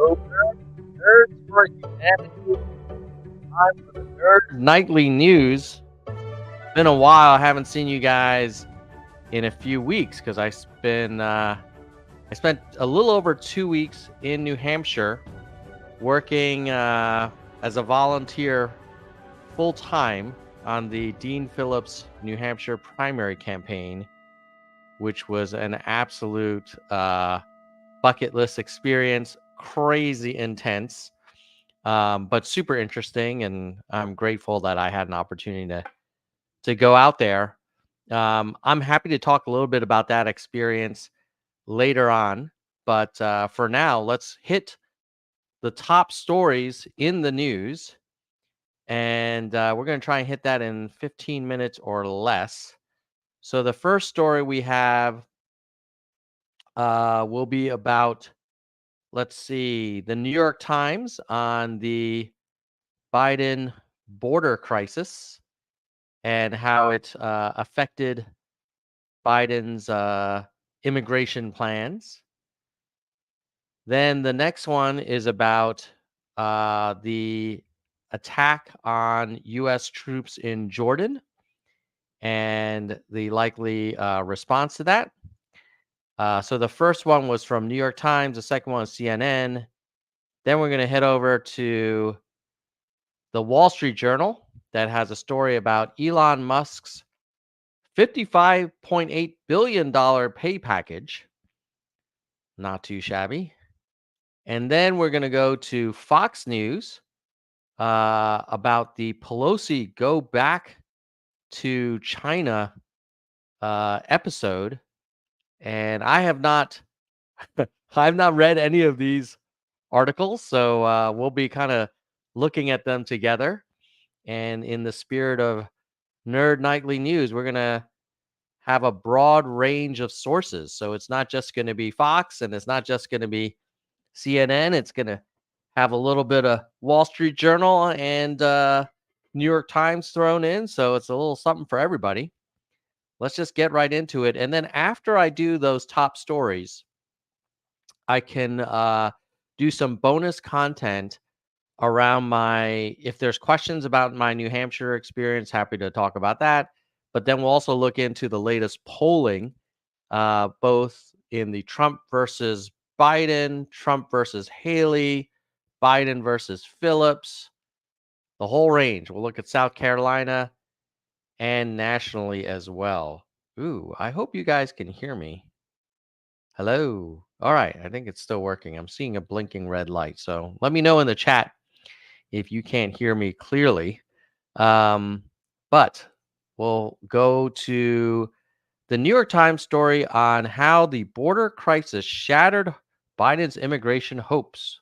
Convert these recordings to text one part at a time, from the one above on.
Hello, nerds for humanity. Time for the Nerd Nightly News. Been a while. I haven't seen you guys in a few weeks because I spent a little over 2 weeks in New Hampshire working as a volunteer full time on the Dean Phillips New Hampshire primary campaign, which was an absolute bucket list experience, crazy intense. But super interesting, and I'm grateful that I had an opportunity to go out there. I'm happy to talk a little bit about that experience later on, but for now, let's hit the top stories in the news, and we're going to try and hit that in 15 minutes or less. So the first story we have will be about, let's see, the New York Times on the Biden border crisis and how it affected Biden's immigration plans. Then the next one is about the attack on U.S. troops in Jordan and the likely response to that. So the first one was from New York Times, the second one was CNN. Then we're going to head over to the Wall Street Journal that has a story about Elon Musk's $55.8 billion pay package. Not too shabby. And then we're going to go to Fox News about the Pelosi go back to China episode. And I've not read any of these articles, so we'll be kind of looking at them together. And in the spirit of Nerd Nightly News, we're going to have a broad range of sources. So it's not just going to be Fox and it's not just going to be CNN. It's going to have a little bit of Wall Street Journal and New York Times thrown in. So it's a little something for everybody. Let's just get right into it. And then after I do those top stories, I can do some bonus content around if there's questions about my New Hampshire experience, happy to talk about that. But then we'll also look into the latest polling, both in the Trump versus Biden, Trump versus Haley, Biden versus Phillips, the whole range. We'll look at South Carolina and nationally as well. Ooh, I hope you guys can hear me. Hello. All right. I think it's still working. I'm seeing a blinking red light. So let me know in the chat if you can't hear me clearly. But we'll go to the New York Times story on how the border crisis shattered Biden's immigration hopes.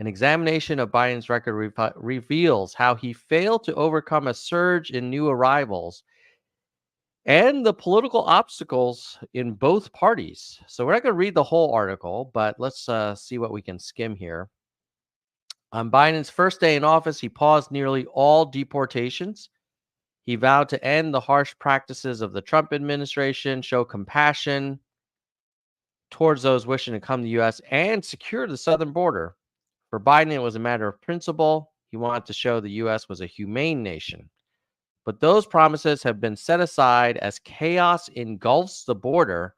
An examination of Biden's record reveals how he failed to overcome a surge in new arrivals and the political obstacles in both parties. So we're not going to read the whole article, but let's see what we can skim here. On Biden's first day in office, he paused nearly all deportations. He vowed to end the harsh practices of the Trump administration, show compassion towards those wishing to come to the U.S., and secure the southern border. For Biden, it was a matter of principle. He wanted to show the U.S. was a humane nation. But those promises have been set aside as chaos engulfs the border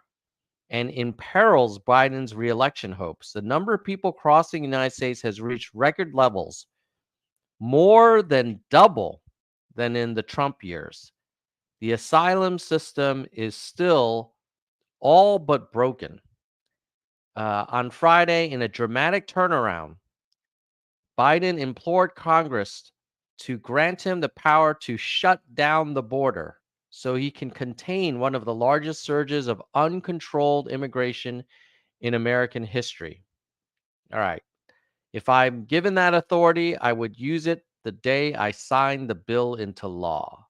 and imperils Biden's reelection hopes. The number of people crossing the United States has reached record levels, more than double than in the Trump years. The asylum system is still all but broken. On Friday, in a dramatic turnaround, Biden implored Congress to grant him the power to shut down the border so he can contain one of the largest surges of uncontrolled immigration in American history. All right. If I'm given that authority, I would use it the day I signed the bill into law.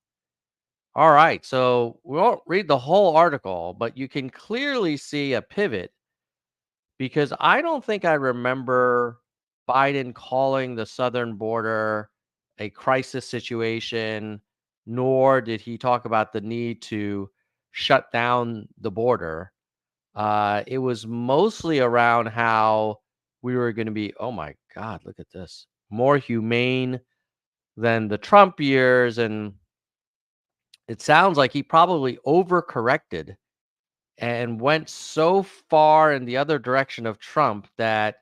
All right. So we won't read the whole article, but you can clearly see a pivot because I don't think I remember Biden calling the southern border a crisis situation, nor did he talk about the need to shut down the border. It was mostly around how we were going to be, oh my God, look at this, more humane than the Trump years. And it sounds like he probably overcorrected and went so far in the other direction of Trump that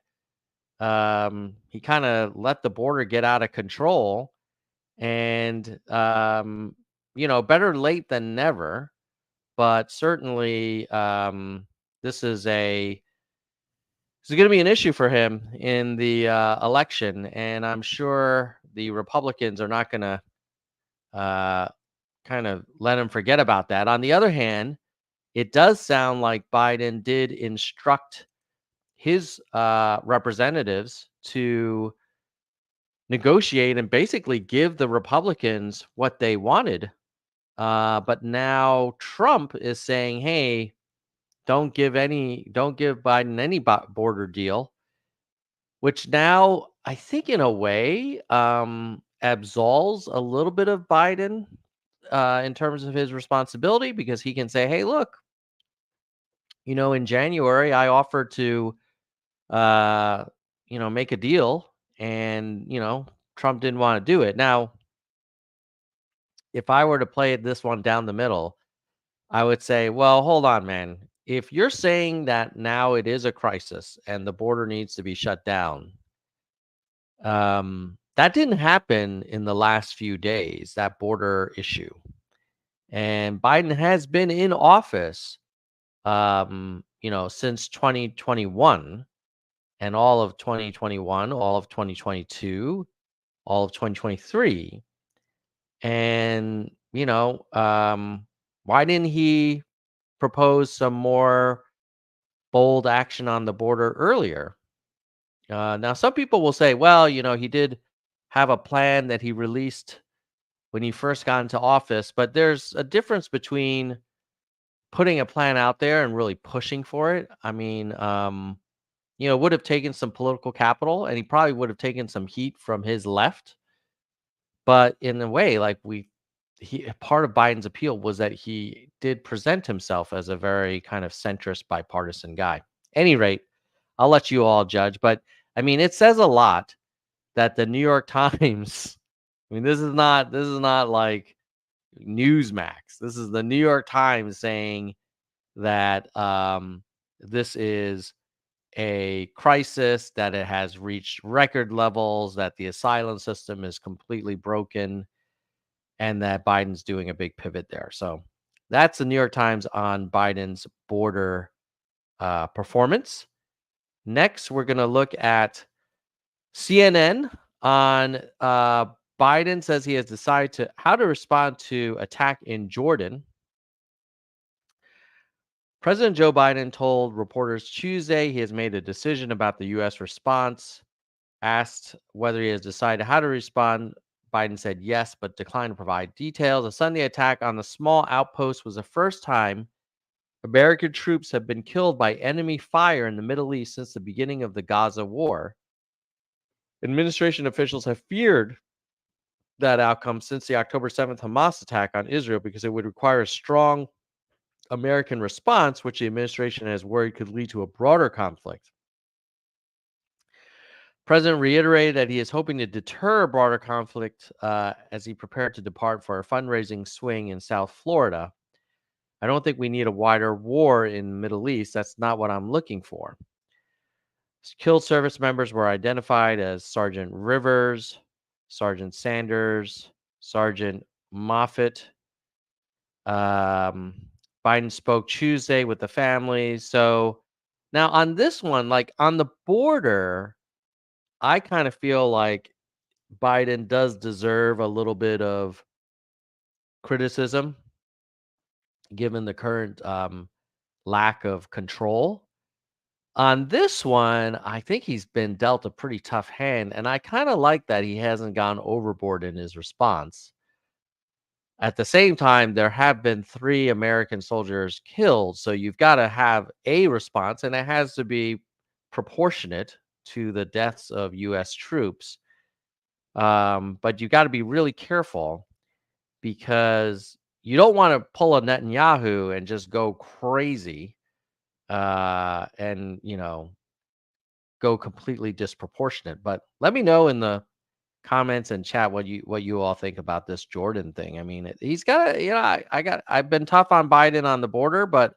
he kind of let the border get out of control. And, better late than never. But certainly, this is a this is going to be an issue for him in the election, and I'm sure the Republicans are not going to uh, kind of let him forget about that. On the other hand, it does sound like Biden did instruct his representatives to negotiate and basically give the Republicans what they wanted. But now Trump is saying, "Hey, don't give Biden any border deal," which now I think in a way absolves a little bit of Biden in terms of his responsibility, because he can say, "Hey, look, in January I offered to uh, make a deal, and Trump didn't want to do it." Now, if I were to play this one down the middle, I would say, well, hold on, man. If you're saying that now it is a crisis and the border needs to be shut down, that didn't happen in the last few days, that border issue. And Biden has been in office, since 2021, and all of 2021, all of 2022, all of 2023. And, why didn't he propose some more bold action on the border earlier? Now, some people will say, well, he did have a plan that he released when he first got into office, but there's a difference between putting a plan out there and really pushing for it. I mean, would have taken some political capital, and he probably would have taken some heat from his left. But in a way, like part of Biden's appeal was that he did present himself as a very kind of centrist, bipartisan guy. Any rate, I'll let you all judge. But I mean, it says a lot that the New York Times. I mean, this is not like Newsmax. This is the New York Times saying that this is a crisis, that it has reached record levels, that the asylum system is completely broken, and that Biden's doing a big pivot there. So that's the New York Times on Biden's border performance. Next, we're going to look at CNN on Biden says he has decided how to respond to attack in Jordan. President Joe Biden told reporters Tuesday he has made a decision about the U.S. response. Asked whether he has decided how to respond, Biden said yes, but declined to provide details. A Sunday attack on the small outpost was the first time American troops have been killed by enemy fire in the Middle East since the beginning of the Gaza war. Administration officials have feared that outcome since the October 7th Hamas attack on Israel, because it would require a strong American response, which the administration has worried could lead to a broader conflict. President reiterated that he is hoping to deter a broader conflict as he prepared to depart for a fundraising swing in South Florida. "I don't think we need a wider war in the Middle East. That's not what I'm looking for." Killed service members were identified as Sergeant Rivers, Sergeant Sanders, Sergeant Moffett. Um, Biden spoke Tuesday with the families. So now on this one, like on the border, I kind of feel like Biden does deserve a little bit of criticism given the current lack of control. On this one, I think he's been dealt a pretty tough hand, and I kind of like that he hasn't gone overboard in his response. At the same time, there have been 3 American soldiers killed, so you've got to have a response, and it has to be proportionate to the deaths of U.S. troops. But you got to be really careful, because you don't want to pull a Netanyahu and just go crazy, and go completely disproportionate. But let me know in the comments and chat what you all think about this Jordan thing. I mean, he's got a, I've been tough on Biden on the border, but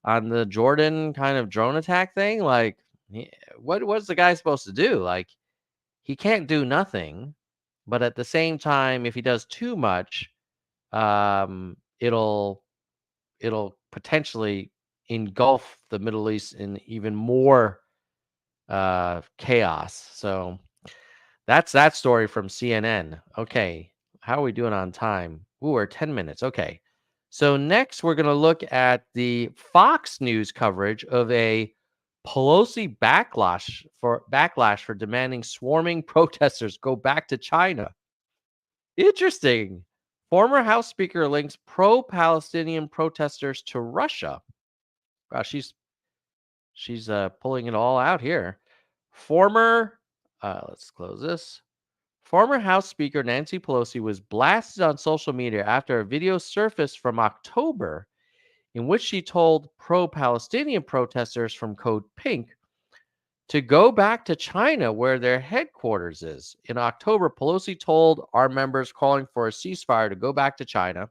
on the Jordan kind of drone attack thing, like, what's the guy supposed to do? Like, he can't do nothing, but at the same time, if he does too much, it'll potentially engulf the Middle East in even more chaos. So that's that story from CNN. Okay. How are we doing on time? Ooh, we're 10 minutes. Okay. So next we're going to look at the Fox News coverage of a Pelosi backlash for demanding swarming protesters go back to China. Interesting. Former House Speaker links pro-Palestinian protesters to Russia. Wow, she's pulling it all out here. Former let's close this. Former House Speaker Nancy Pelosi was blasted on social media after a video surfaced from October in which she told pro Palestinian protesters from Code Pink to go back to China, where their headquarters is. In October, Pelosi told our members calling for a ceasefire to go back to China.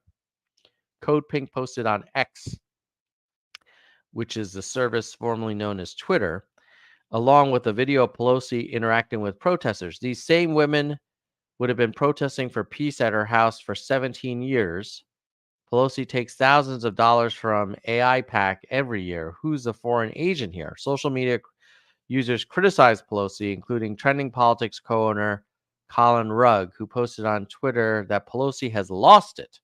Code Pink posted on X, which is the service formerly known as Twitter, along with a video of Pelosi interacting with protesters. These same women would have been protesting for peace at her house for 17 years. Pelosi takes thousands of dollars from AIPAC every year. Who's the foreign agent here? Social media users criticized Pelosi, including trending politics co-owner Colin Rugg, who posted on Twitter that Pelosi has lost it.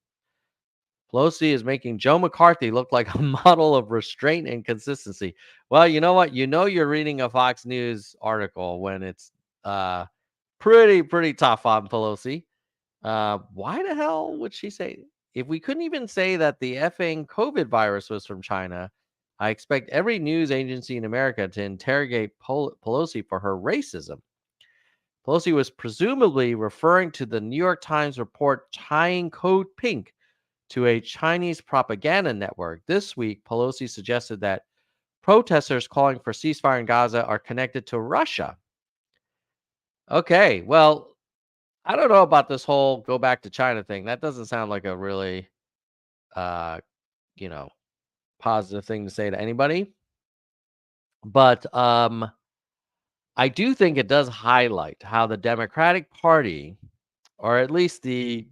Pelosi is making Joe McCarthy look like a model of restraint and consistency. Well, you know what? You know you're reading a Fox News article when it's uh, pretty tough on Pelosi. Why the hell would she say? If we couldn't even say that the effing COVID virus was from China, I expect every news agency in America to interrogate Pelosi for her racism. Pelosi was presumably referring to the New York Times report tying Code Pink to a Chinese propaganda network. This week, Pelosi suggested that protesters calling for ceasefire in Gaza are connected to Russia. Okay, well, I don't know about this whole go back to China thing. That doesn't sound like a really, uh, you know, positive thing to say to anybody. But I do think it does highlight how the Democratic Party, or at least the,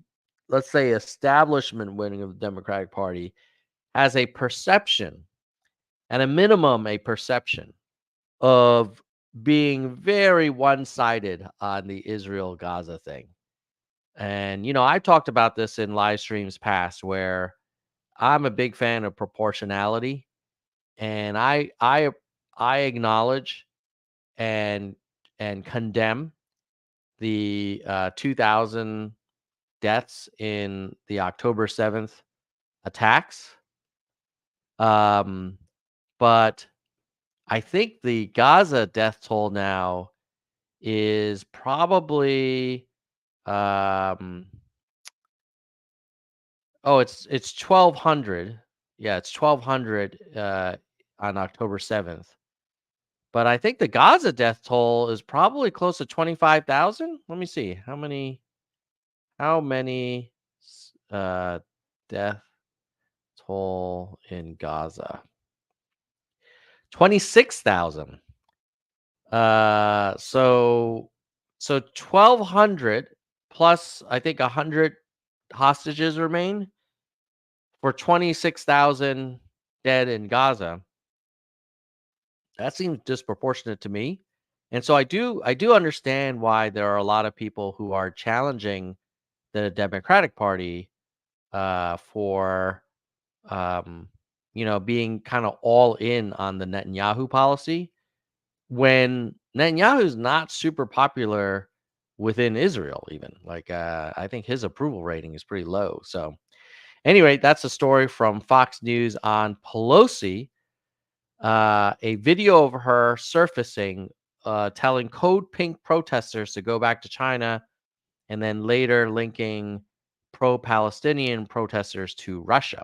let's say, establishment winning of the Democratic Party, has a perception, at a minimum, a perception of being very one-sided on the Israel-Gaza thing. And, I talked about this in live streams past where I'm a big fan of proportionality, and I acknowledge and condemn the 2,000 deaths in the October 7th attacks. But I think the Gaza death toll now is probably um oh, it's 1,200. Yeah, it's 1,200 on October 7th. But I think the Gaza death toll is probably close to 25,000. Let me see. How many death toll in Gaza? 26,000. So 1,200 plus I think 100 hostages remain for 26,000 dead in Gaza. That seems disproportionate to me. And so I do understand why there are a lot of people who are challenging the Democratic Party for being kind of all in on the Netanyahu policy when Netanyahu's not super popular within Israel even. Like I think his approval rating is pretty low. So anyway, that's a story from Fox News on Pelosi. A video of her surfacing, telling Code Pink protesters to go back to China, and then later linking pro-Palestinian protesters to Russia.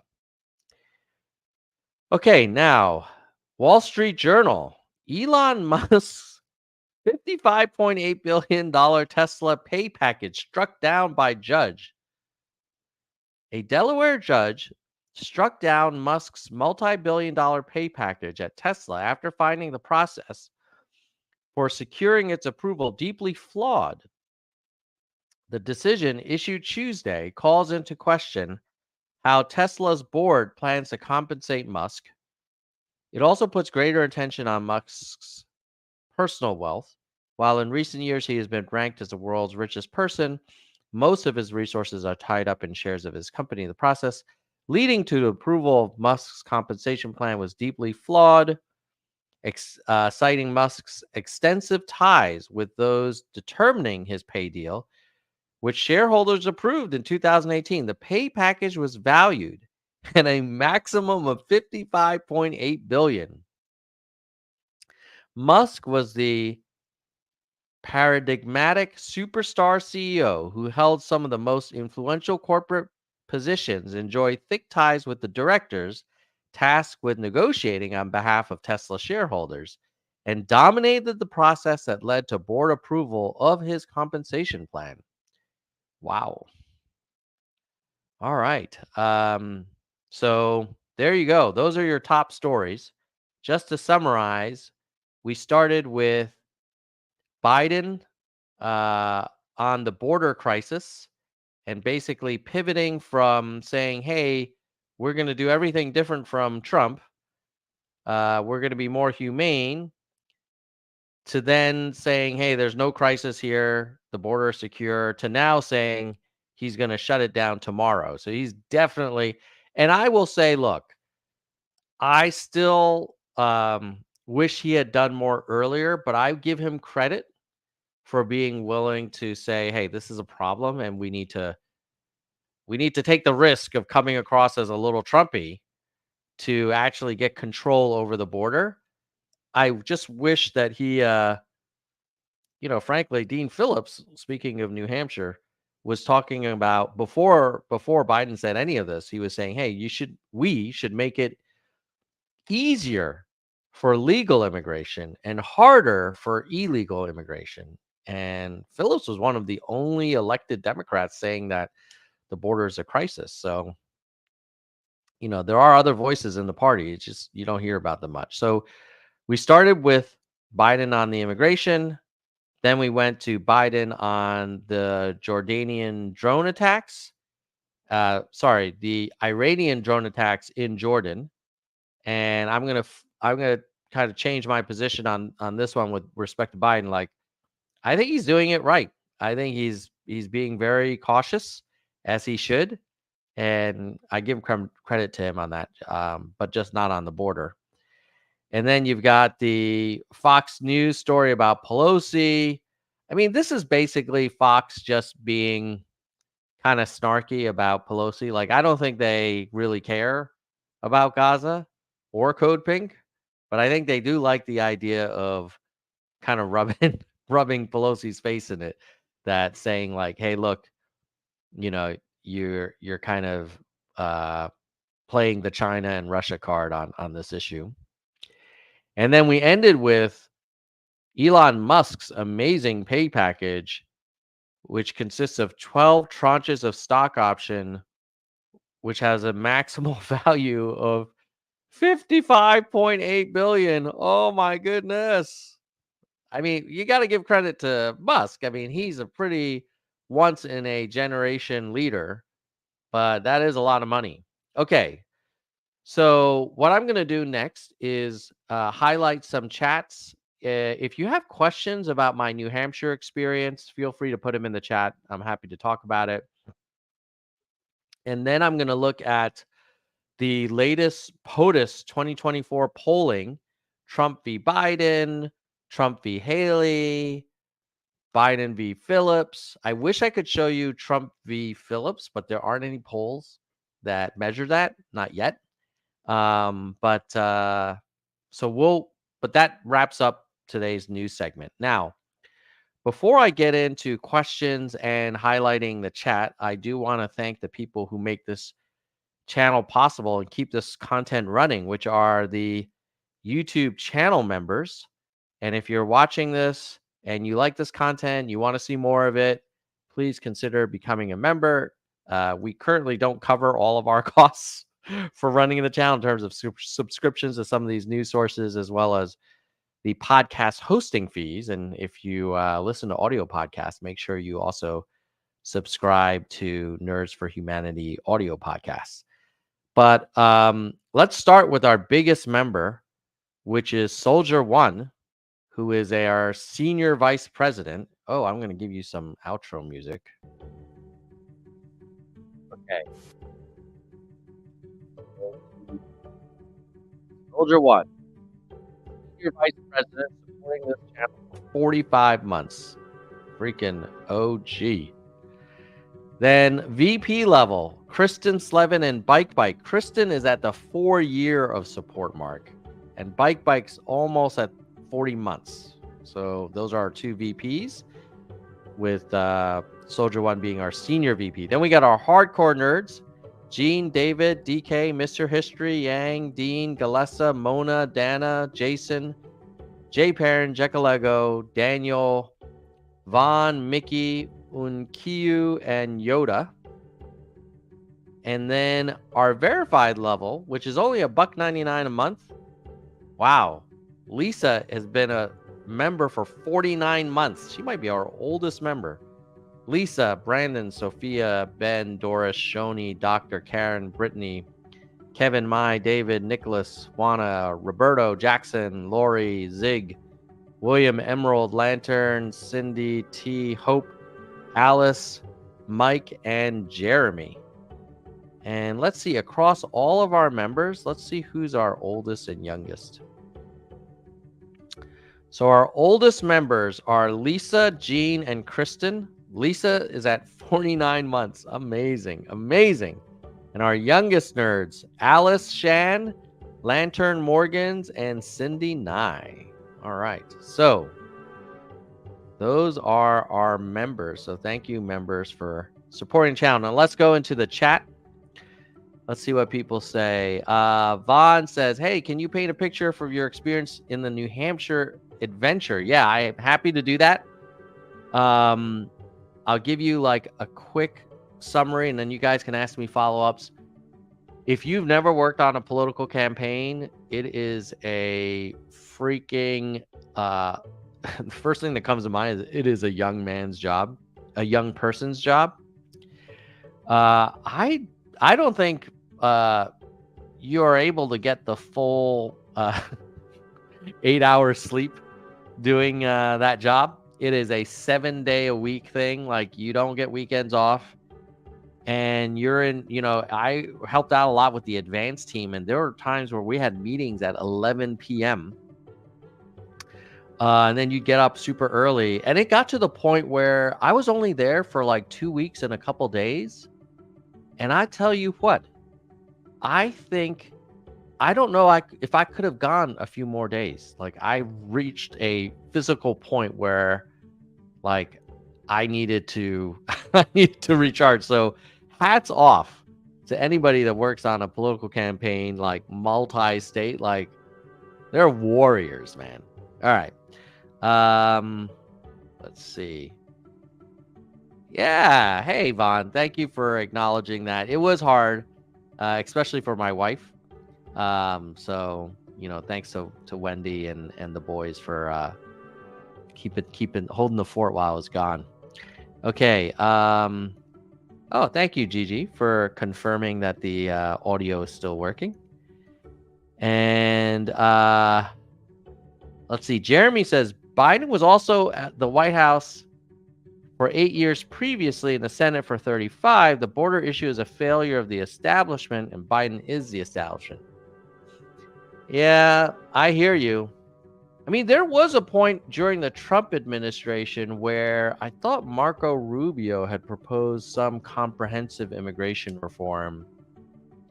Okay, now Wall Street Journal. Elon Musk $55.8 billion Tesla pay package struck down by judge. A Delaware judge struck down Musk's multi-billion-dollar pay package at Tesla after finding the process for securing its approval deeply flawed. The decision, issued Tuesday, calls into question how Tesla's board plans to compensate Musk. It also puts greater attention on Musk's personal wealth. While in recent years he has been ranked as the world's richest person, most of his resources are tied up in shares of his company. The process leading to the approval of Musk's compensation plan was deeply flawed, citing Musk's extensive ties with those determining his pay deal, which shareholders approved in 2018. The pay package was valued at a maximum of 55.8 billion. Musk was the paradigmatic superstar CEO who held some of the most influential corporate positions, enjoyed thick ties with the directors tasked with negotiating on behalf of Tesla shareholders, and dominated the process that led to board approval of his compensation plan. Wow. All right. So there you go. Those are your top stories. Just to summarize, we started with Biden uh, on the border crisis and basically pivoting from saying, hey, we're going to do everything different from Trump. We're going to be more humane, to then saying, hey, there's no crisis here. The border is secure, to now saying he's going to shut it down tomorrow. So he's definitely, and I will say, look, I still wish he had done more earlier, but I give him credit for being willing to say, hey, this is a problem and we need to take the risk of coming across as a little Trumpy to actually get control over the border. I just wish that he frankly, Dean Phillips, speaking of New Hampshire, was talking about before Biden said any of this, he was saying, hey, we should make it easier for legal immigration and harder for illegal immigration. And Phillips was one of the only elected Democrats saying that the border is a crisis. So, there are other voices in the party. It's just you don't hear about them much. So we started with Biden on the immigration. Then we went to Biden on the Jordanian drone attacks. Sorry, the Iranian drone attacks in Jordan. And I'm gonna kind of change my position on this one with respect to Biden. Like, I think he's doing it right. I think he's being very cautious, as he should, and I give credit to him on that. But just not on the border. And then you've got the Fox News story about Pelosi. I mean, this is basically Fox just being kind of snarky about Pelosi. Like, I don't think they really care about Gaza or Code Pink, but I think they do like the idea of kind of rubbing rubbing Pelosi's face in it. That saying like, "Hey, look, you're kind of uh, playing the China and Russia card on this issue." And then we ended with Elon Musk's amazing pay package, which consists of 12 tranches of stock option, which has a maximal value of 55.8 billion. Oh my goodness. I mean, you got to give credit to Musk. I mean, he's a pretty once in a generation leader, but that is a lot of money. Okay. So, what I'm going to do next is highlight some chats. If you have questions about my New Hampshire experience, feel free to put them in the chat. I'm happy to talk about it. And then I'm going to look at the latest POTUS 2024 polling: Trump v. Biden, Trump v. Haley, Biden v. Phillips. I wish I could show you Trump v. Phillips, but there aren't any polls that measure that, not yet. But that wraps up today's news segment. Now, before I get into questions and highlighting the chat, I do want to thank the people who make this channel possible and keep this content running, which are the YouTube channel members. And if you're watching this and you like this content, you want to see more of it, please consider becoming a member. We currently don't cover all of our costs for running the channel in terms of subscriptions to some of these news sources, as well as the podcast hosting fees. And if you listen to audio podcasts, make sure you also subscribe to Nerds for Humanity audio podcasts. But let's start with our biggest member, which is Soldier One, who is our senior vice president. Oh, I'm going to give you some outro music. Okay. Soldier One, senior vice president, supporting this channel for 45 months. Freaking OG. Then VP level, Kristen Slevin and Bike Bike. Kristen is at the 4-year of support mark, and Bike Bike's almost at 40 months. So those are our two VPs, with Soldier One being our senior VP. Then we got our hardcore nerds, Gene, David, DK, Mr. History, Yang, Dean, Galessa, Mona, Dana, Jason, Jay Perrin, Jekalego, Daniel, Vaughn, Mickey, Unkiyu, and Yoda. And then our verified level, which is only $1.99 a month. Wow. Lisa has been a member for 49 months. She might be our oldest member. Lisa, Brandon, Sophia, Ben, Doris, Shoni, Dr. Karen, Brittany, Kevin, Mai, David, Nicholas, Juana, Roberto, Jackson, Lori, Zig, William, Emerald, Lantern, Cindy, T, Hope, Alice, Mike, and Jeremy. And let's see, across all of our members, let's see who's our oldest and youngest. So our oldest members are Lisa, Jean, and Kristen. Lisa is at 49 months. Amazing, amazing. And our youngest nerds, Alice, Shan, Lantern Morgans, and Cindy Nye. All right, so those are our members. So thank you, members, for supporting the channel. Now let's go into the chat. Let's see what people say. Vaughn says, hey, can you paint a picture for your experience in the New Hampshire adventure? Yeah, I'm happy to do that. I'll give you like a quick summary, and then you guys can ask me follow-ups. If you've never worked on a political campaign, it is a freaking the first thing that comes to mind is it is a young man's job, a young person's job. I don't think you are able to get the full 8 hours sleep doing that job. It is a 7-day-a-week thing. Like, you don't get weekends off. And you're in, I helped out a lot with the advanced team, and there were times where we had meetings at 11 p.m. And then you'd get up super early. And it got to the point where I was only there for like 2 weeks and a couple days. And I tell you what, I don't know if I could have gone a few more days. Like, I reached a physical point where, like, I needed to recharge. So hats off to anybody that works on a political campaign, like multi-state. Like, they're warriors, man. All right. Let's see. Yeah. Hey, Vaughn. Thank you for acknowledging that. It was hard, especially for my wife. So, thanks to Wendy and the boys for keeping holding the fort while I was gone. Okay. Oh, thank you, Gigi, for confirming that the audio is still working. And let's see. Jeremy says Biden was also at the White House for 8 years previously, in the Senate for 35. The border issue is a failure of the establishment, and Biden is the establishment. Yeah, I hear you. I mean, there was a point during the Trump administration where I thought Marco Rubio had proposed some comprehensive immigration reform,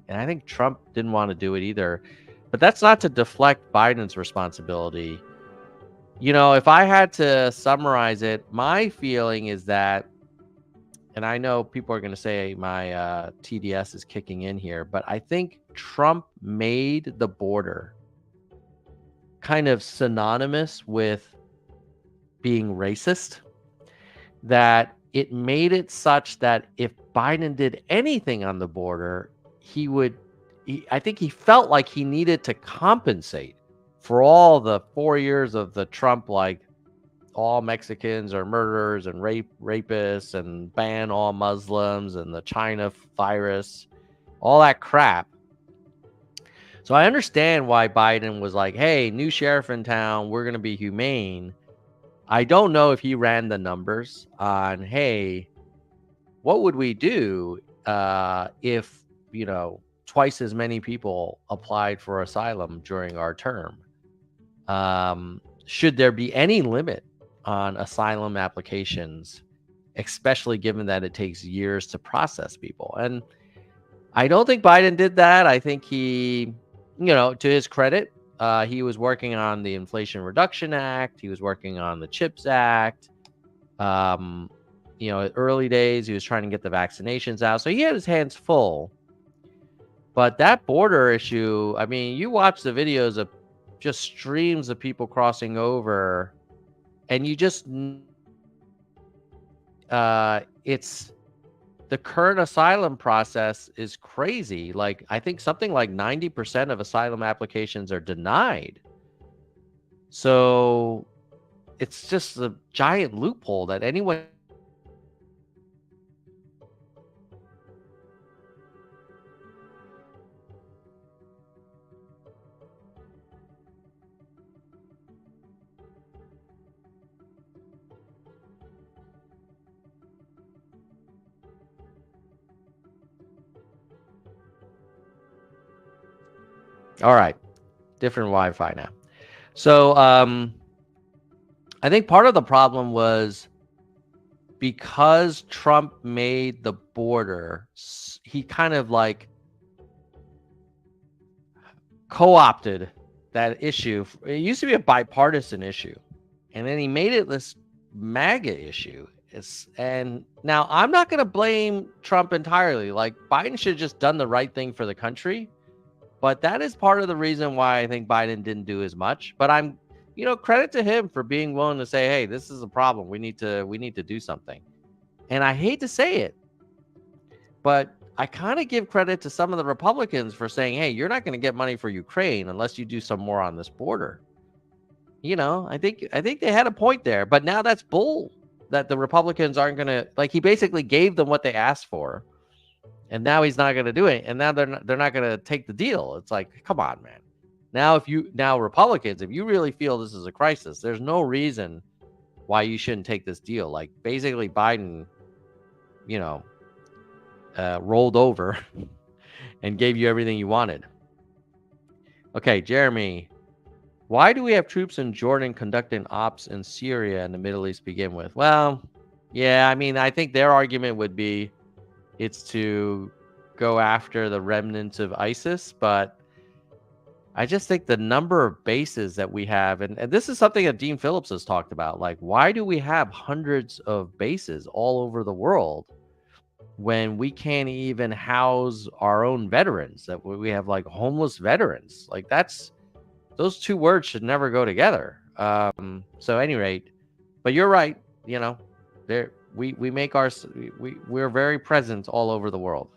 and I think Trump didn't want to do it either. But that's not to deflect Biden's responsibility. If I had to summarize it, my feeling is that, and I know people are going to say my TDS is kicking in here, but I think Trump made the border kind of synonymous with being racist, that it made it such that if Biden did anything on the border, I think he felt like he needed to compensate for all the 4 years of the Trump, like, all Mexicans are murderers and rapists and ban all Muslims and the China virus, all that crap. So I understand why Biden was like, hey, new sheriff in town, we're going to be humane. I don't know if he ran the numbers on, hey, what would we do if, twice as many people applied for asylum during our term? Should there be any limit on asylum applications, especially given that it takes years to process people? And I don't think Biden did that. I think he, to his credit, he was working on the Inflation Reduction Act. He was working on the CHIPS Act. Early days, he was trying to get the vaccinations out. So he had his hands full. But that border issue, I mean, you watch the videos of just streams of people crossing over, and it's the current asylum process is crazy. Like, I think something like 90% of asylum applications are denied. So it's just a giant loophole that anyone. All right, different Wi-Fi now. So I think part of the problem was because Trump made the border, he kind of like co-opted that issue. It used to be a bipartisan issue, and then he made it this MAGA issue. And now I'm not going to blame Trump entirely. Like, Biden should have just done the right thing for the country. But that is part of the reason why I think Biden didn't do as much. But I'm, credit to him for being willing to say, hey, this is a problem. We need to do something. And I hate to say it, but I kind of give credit to some of the Republicans for saying, hey, you're not going to get money for Ukraine unless you do some more on this border. I think they had a point there, but now that's bull that the Republicans aren't going to, like, he basically gave them what they asked for. And now he's not going to do it. And now they're not going to take the deal. It's like, come on, man. Now Republicans, if you really feel this is a crisis, there's no reason why you shouldn't take this deal. Like, basically Biden, rolled over and gave you everything you wanted. Okay, Jeremy, why do we have troops in Jordan conducting ops in Syria and the Middle East to begin with? Well, yeah, I mean, I think their argument would be it's to go after the remnants of ISIS, but I just think the number of bases that we have, and this is something that Dean Phillips has talked about, like, why do we have hundreds of bases all over the world when we can't even house our own veterans? That we have like homeless veterans. Like, those two words should never go together. So at any rate, but you're right. There we make we're very present all over the world.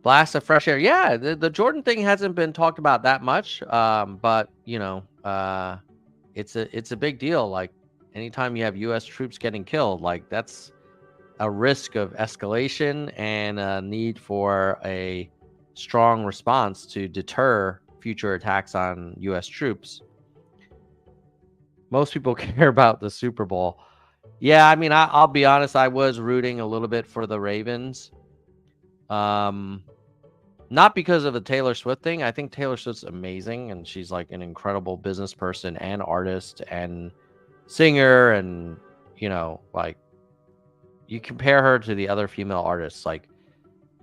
Blast of fresh air. Yeah, the Jordan thing hasn't been talked about that much. But it's a big deal. Like, anytime you have U.S. troops getting killed, like, that's a risk of escalation and a need for a strong response to deter future attacks on U.S. troops. Most people care about the Super Bowl. Yeah, I mean, I'll be honest, I was rooting a little bit for the Ravens. Not because of the Taylor Swift thing. I think Taylor Swift's amazing, and she's like an incredible business person and artist and singer, and like, you compare her to the other female artists, like,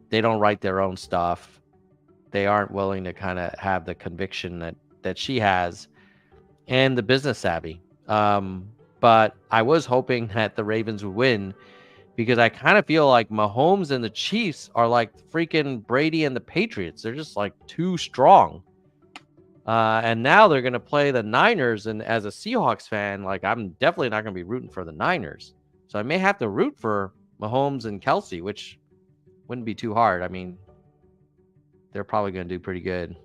they don't write their own stuff. They aren't willing to kind of have the conviction that she has and the business savvy. But I was hoping that the Ravens would win, because I kind of feel like Mahomes and the Chiefs are like freaking Brady and the Patriots. They're just like too strong. And now they're going to play the Niners. And as a Seahawks fan, like, I'm definitely not going to be rooting for the Niners. So I may have to root for Mahomes and Kelsey, which wouldn't be too hard. I mean, they're probably going to do pretty good.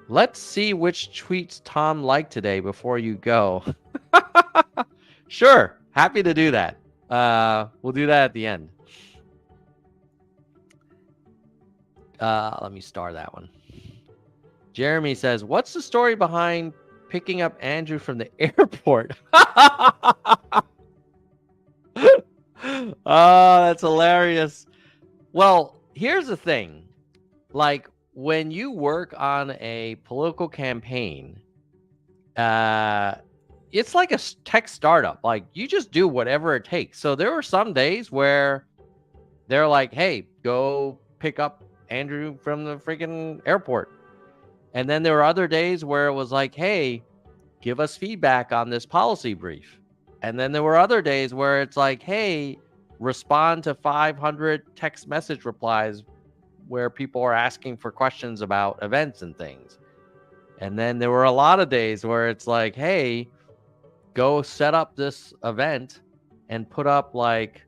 Let's see which tweets Tom liked today before you go. Sure. Happy to do that. We'll do that at the end. Let me star that one. Jeremy says, what's the story behind picking up Andrew from the airport? Oh, that's hilarious. Well, here's the thing. Like, when you work on a political campaign, it's like a tech startup. Like, you just do whatever it takes. So there were some days where they're like, hey, go pick up Andrew from the freaking airport. And then there were other days where it was like, hey, give us feedback on this policy brief. And then there were other days where it's like, hey, respond to 500 text message replies where people are asking for questions about events and things. And then there were a lot of days where it's like, hey, go set up this event and put up like,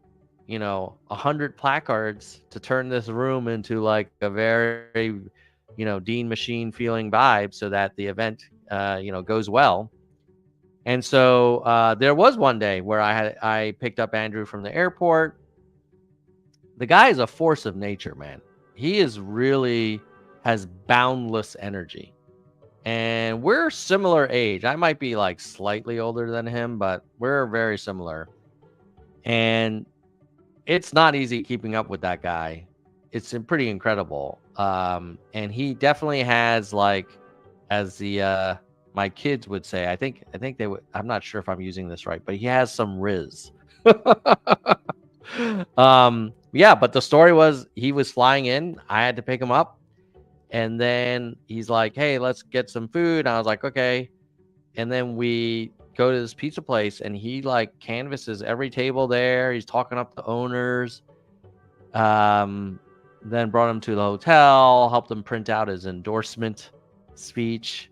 100 placards to turn this room into like a very, Dean Machine feeling vibe so that the event, goes well. And so there was one day where I picked up Andrew from the airport. The guy is a force of nature, man. He is really has boundless energy. And we're similar age. I might be like slightly older than him, but we're very similar. And it's not easy keeping up with that guy. It's pretty incredible. And he definitely has, like, as the my kids would say, I think they would, I'm not sure if I'm using this right, but he has some riz. Yeah, but the story was he was flying in. I had to pick him up. And then he's like, hey, let's get some food. And I was like, okay. And then we go to this pizza place and he like canvasses every table there. He's talking up the owners. Then brought him to the hotel, helped him print out his endorsement speech.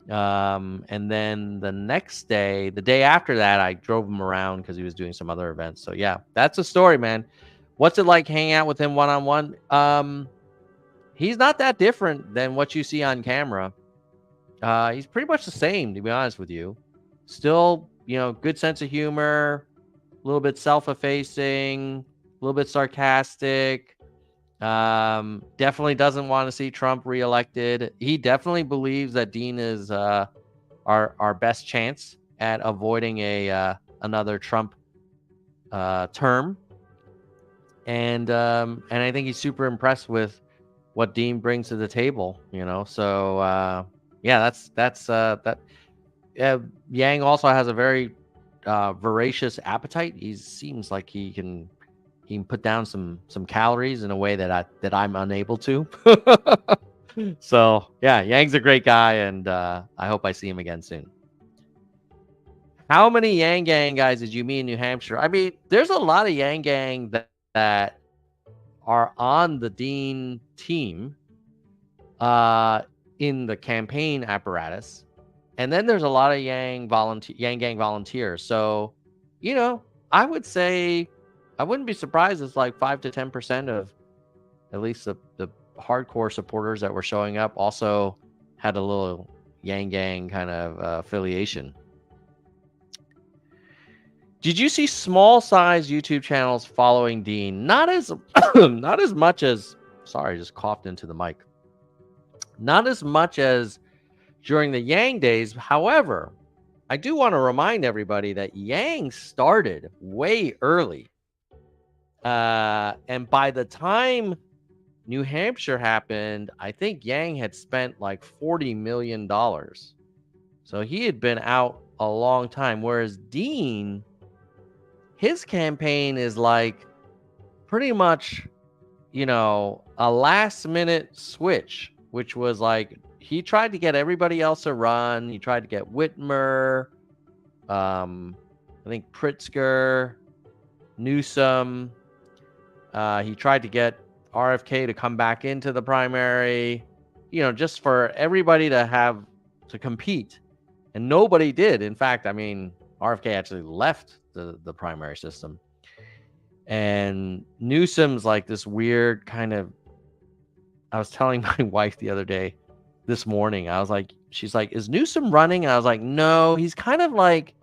And then the next day, the day after that, I drove him around because he was doing some other events. So yeah, that's a story, man. What's it like hanging out with him one-on-one? He's not that different than what you see on camera. He's pretty much the same, to be honest with you. Still, good sense of humor, a little bit self-effacing, a little bit sarcastic. Definitely doesn't want to see Trump reelected. He definitely believes that Dean is our best chance at avoiding another Trump term. And I think he's super impressed with what Dean brings to the table, So yeah, that's that. Yang also has a very voracious appetite. He seems like he can put down some calories in a way that I'm unable to. So yeah, Yang's a great guy, and I hope I see him again soon. How many Yang Gang guys did you meet in New Hampshire? I mean, there's a lot of Yang Gang that are on the Dean team in the campaign apparatus. And then there's a lot of Yang Gang volunteers. So, I would say I wouldn't be surprised if like 5 to 10% of at least the hardcore supporters that were showing up also had a little Yang Gang kind of affiliation. Did you see small size YouTube channels following Dean? Not as not as much as, sorry, I just coughed into the mic. Not as much as during the Yang days. However, I do want to remind everybody that Yang started way early. And by the time New Hampshire happened, I think Yang had spent like $40 million. So he had been out a long time. Whereas Dean, his campaign is like pretty much, a last minute switch, which was like, he tried to get everybody else to run. He tried to get Whitmer, I think Pritzker, Newsom. He tried to get RFK to come back into the primary, just for everybody to compete. And nobody did. In fact, I mean, RFK actually left the primary system. And Newsom's like this weird kind of, I was telling my wife the other day, this morning, I was like, she's like, is Newsom running? And I was like, no, he's kind of like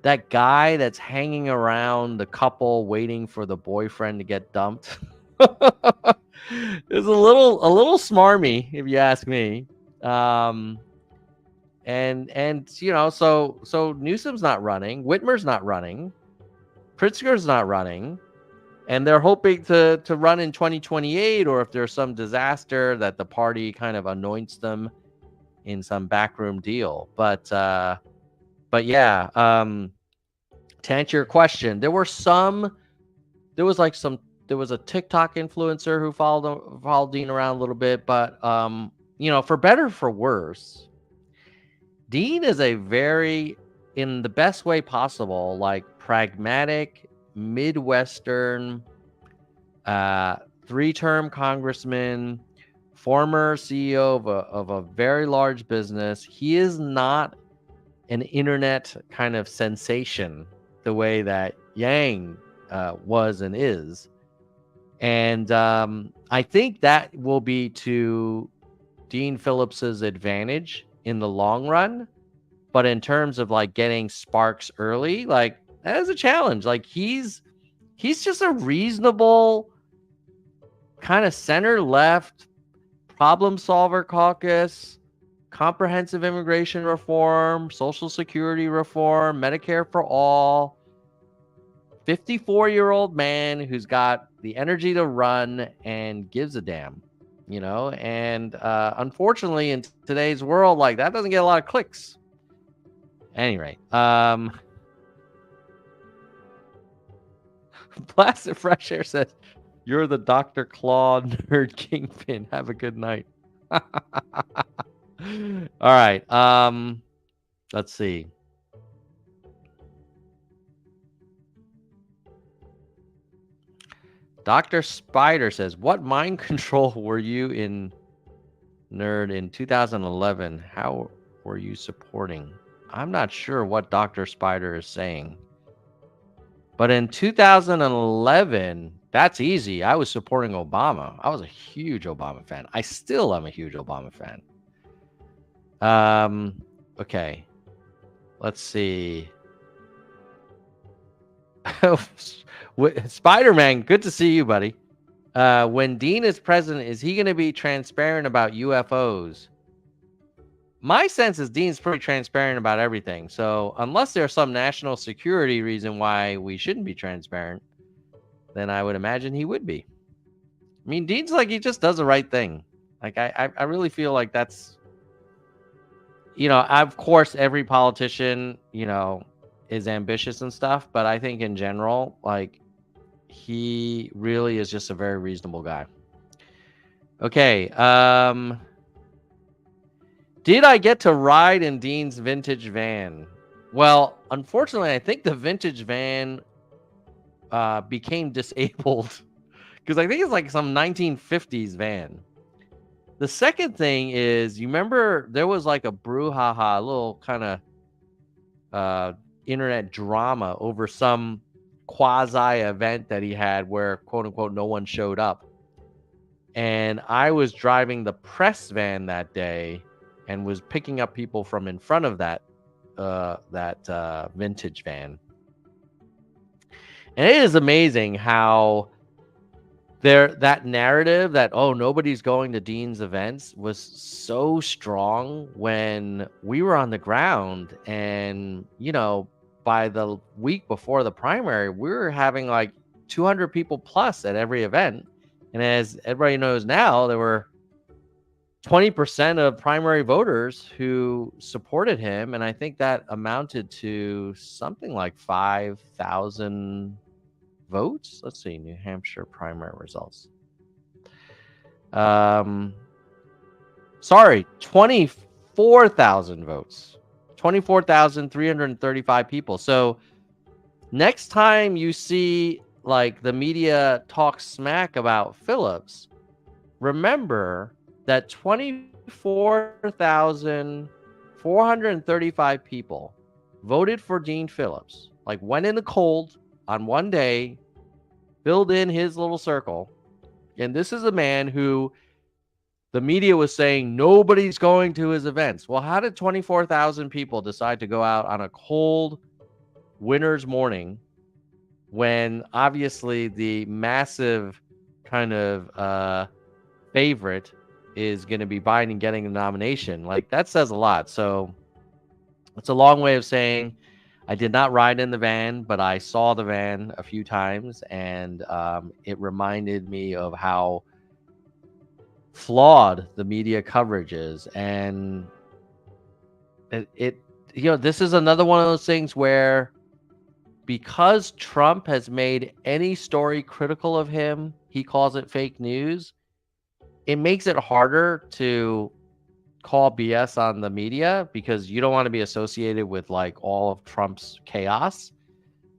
that guy that's hanging around the couple waiting for the boyfriend to get dumped. It's a little smarmy, if you ask me. And so Newsom's not running, Whitmer's not running, Pritzker's not running, and they're hoping to run in 2028, or if there's some disaster that the party kind of anoints them in some backroom deal. But yeah, to answer your question, there was a TikTok influencer who followed Dean around a little bit, but for better or for worse, Dean is a very, in the best way possible, like pragmatic, Midwestern, 3-term congressman, former CEO of a very large business. He is not an internet kind of sensation the way that Yang was and is. And I think that will be to Dean Phillips's advantage in the long run. But in terms of like getting sparks early, like that is a challenge. Like he's just a reasonable kind of center left problem solver caucus, comprehensive immigration reform, Social Security reform, Medicare for all, 54-year-old man who's got the energy to run and gives a damn, and unfortunately in today's world, like that doesn't get a lot of clicks. Anyway, Blasted Fresh Air says, you're the Dr. Claw nerd kingpin. Have a good night. All right. Let's see. Dr. Spider says, what mind control were you in, nerd, in 2011? How were you supporting? I'm not sure what Dr. Spider is saying. But in 2011, that's easy. I was supporting Obama. I was a huge Obama fan. I still am a huge Obama fan. Okay. Let's see. Spider-Man, good to see you, buddy. When Dean is president, is he going to be transparent about UFOs? My sense is Dean's pretty transparent about everything. So unless there's some national security reason why we shouldn't be transparent, then I would imagine he would be. I mean, Dean's like, he just does the right thing. Like, I really feel like that's, of course, every politician, is ambitious and stuff. But I think in general, like, he really is just a very reasonable guy. Okay. Did I get to ride in Dean's vintage van? Well, unfortunately, I think the vintage van became disabled because I think it's like some 1950s van. The second thing is, you remember there was like a brouhaha, a little kind of internet drama over some quasi event that he had where, quote unquote, no one showed up. And I was driving the press van that day and was picking up people from in front of that vintage van. And it is amazing how that narrative that, oh, nobody's going to Dean's events was so strong when we were on the ground. And, by the week before the primary, we were having like 200 people plus at every event. And as everybody knows now, there were 20% of primary voters who supported him. And I think that amounted to something like 5,000 votes. Let's see, New Hampshire primary results. 24,000 votes. 24,335 people. So next time you see like the media talks smack about Phillips, remember that 24,435 people voted for Dean Phillips, like went in the cold on one day, filled in his little circle. And this is a man who the media was saying nobody's going to his events. Well, how did 24,000 people decide to go out on a cold winter's morning when obviously the massive kind of favorite is going to be Biden getting a nomination? Like, that says a lot. So it's a long way of saying I did not ride in the van, but I saw the van a few times, and it reminded me of how flawed the media coverage is. And it this is another one of those things where, because Trump has made any story critical of him, he calls it fake news. It makes it harder to call BS on the media because you don't want to be associated with like all of Trump's chaos.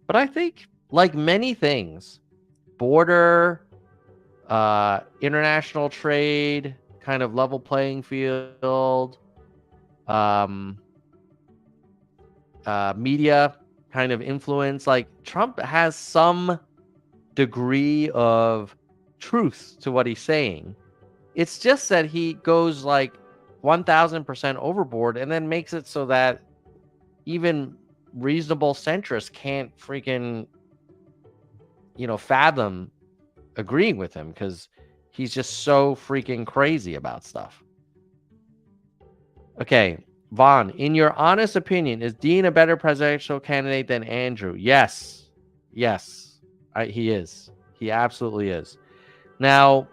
But I think, like many things, border, international trade, kind of level playing field, um, media kind of influence, like Trump has some degree of truth to what he's saying. It's just that he goes like 1000% overboard and then makes it so that even reasonable centrists can't freaking, fathom agreeing with him because he's just so freaking crazy about stuff. Okay, Vaughn, in your honest opinion, is Dean a better presidential candidate than Andrew? Yes. Yes, he is. He absolutely is. Now,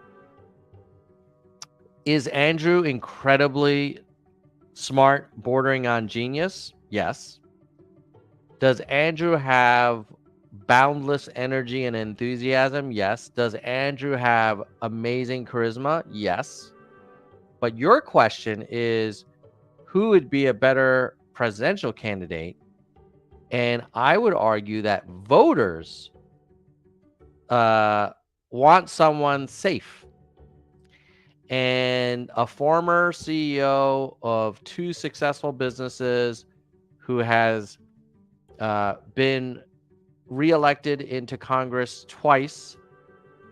is Andrew incredibly smart, bordering on genius? Yes. Does Andrew have boundless energy and enthusiasm? Yes. Does Andrew have amazing charisma? Yes. But your question is, who would be a better presidential candidate? And I would argue that voters want someone safe. And a former CEO of two successful businesses who has been reelected into Congress twice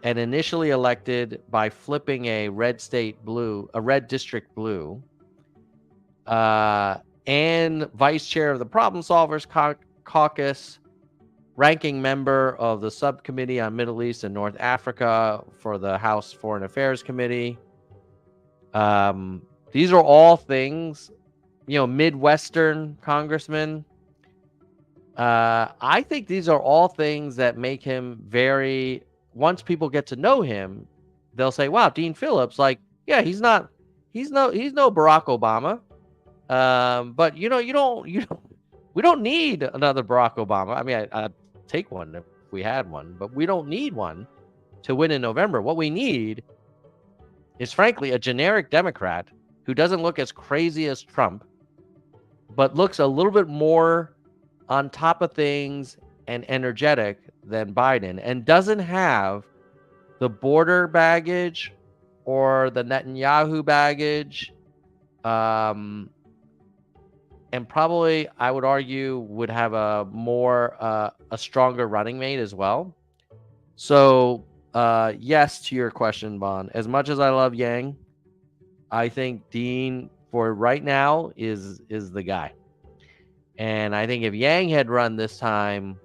and initially elected by flipping a red district blue, and vice chair of the Problem Solvers Caucus, ranking member of the subcommittee on Middle East and North Africa for the House Foreign Affairs Committee. These are all things, Midwestern congressman. I think these are all things that make him once people get to know him, they'll say, wow, Dean Phillips, like, yeah, he's no Barack Obama. But we don't need another Barack Obama. I mean, I'd take one if we had one, but we don't need one to win in November. What we need is, frankly, a generic Democrat who doesn't look as crazy as Trump, but looks a little bit more on top of things and energetic than Biden, and doesn't have the border baggage or the Netanyahu baggage. And probably, I would argue, would have a stronger running mate as well. So, yes, to your question, Bon. As much as I love Yang, I think Dean, for right now, is the guy. And I think if Yang had run this time,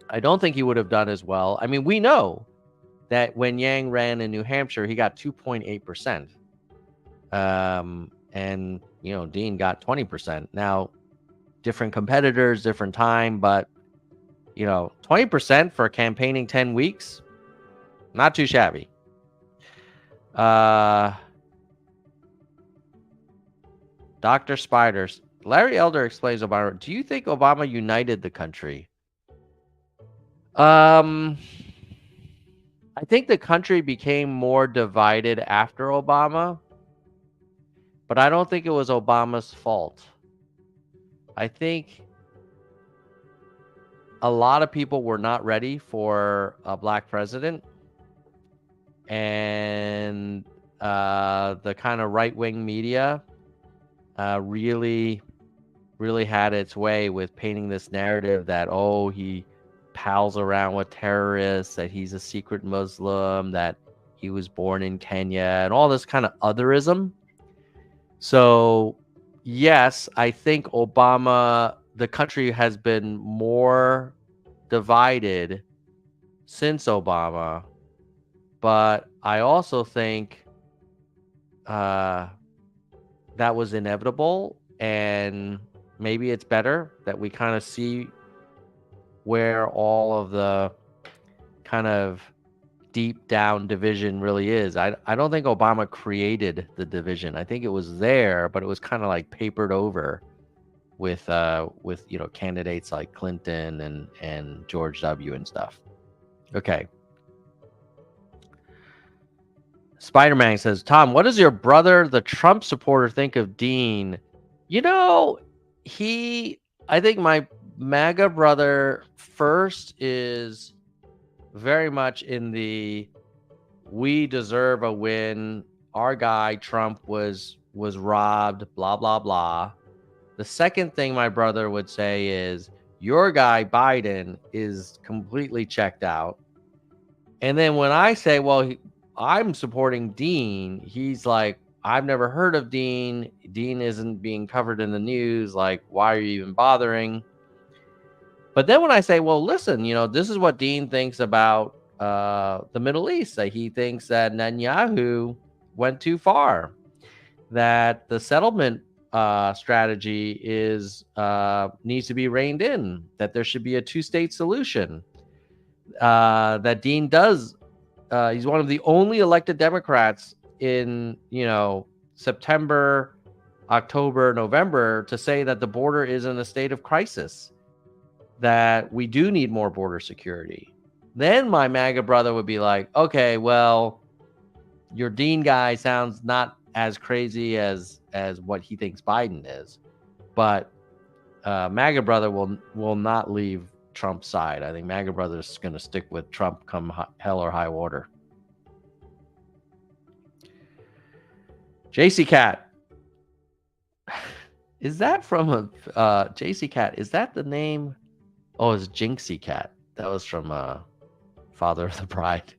I don't think he would have done as well. I mean, we know that when Yang ran in New Hampshire, he got 2.8%. And, Dean got 20%. Now, different competitors, different time, but, 20% for campaigning 10 weeks, not too shabby. Dr. Spiders. Larry Elder explains Obama. Do you think Obama united the country? I think the country became more divided after Obama, but I don't think it was Obama's fault. I think a lot of people were not ready for a black president, and the kind of right-wing media really had its way with painting this narrative that, oh, he pals around with terrorists, that he's a secret Muslim, that he was born in Kenya, and all this kind of otherism. So yes, I think the country has been more divided since Obama, but I also think that was inevitable, and maybe it's better that we kind of see where all of the kind of deep down division really is. I don't think Obama created the division. I think it was there, but it was kind of like papered over with candidates like Clinton and George W. and stuff. Okay. Spider-Man says, Tom, what does your brother, the Trump supporter, think of Dean? I think my MAGA brother first is very much in the we deserve a win. Our guy Trump was robbed, blah, blah, blah. The second thing my brother would say is your guy Biden is completely checked out. And then when I say, well, I'm supporting Dean, he's like, I've never heard of Dean. Dean isn't being covered in the news. Like, why are you even bothering? But then when I say, well, listen, this is what Dean thinks about the Middle East, that he thinks that Netanyahu went too far, that the settlement strategy needs to be reined in, that there should be a two-state solution, that Dean does. He's one of the only elected Democrats in, September, October, November to say that the border is in a state of crisis, that we do need more border security. Then my MAGA brother would be like, okay, well, your Dean guy sounds not as crazy as what he thinks Biden is, but MAGA brother will not leave Trump's side. I think MAGA brother is going to stick with Trump come hell or high water. JC Cat. Is that from a JC Cat? Is that the name? Oh, it's Jinxie Cat. That was from Father of the Bride.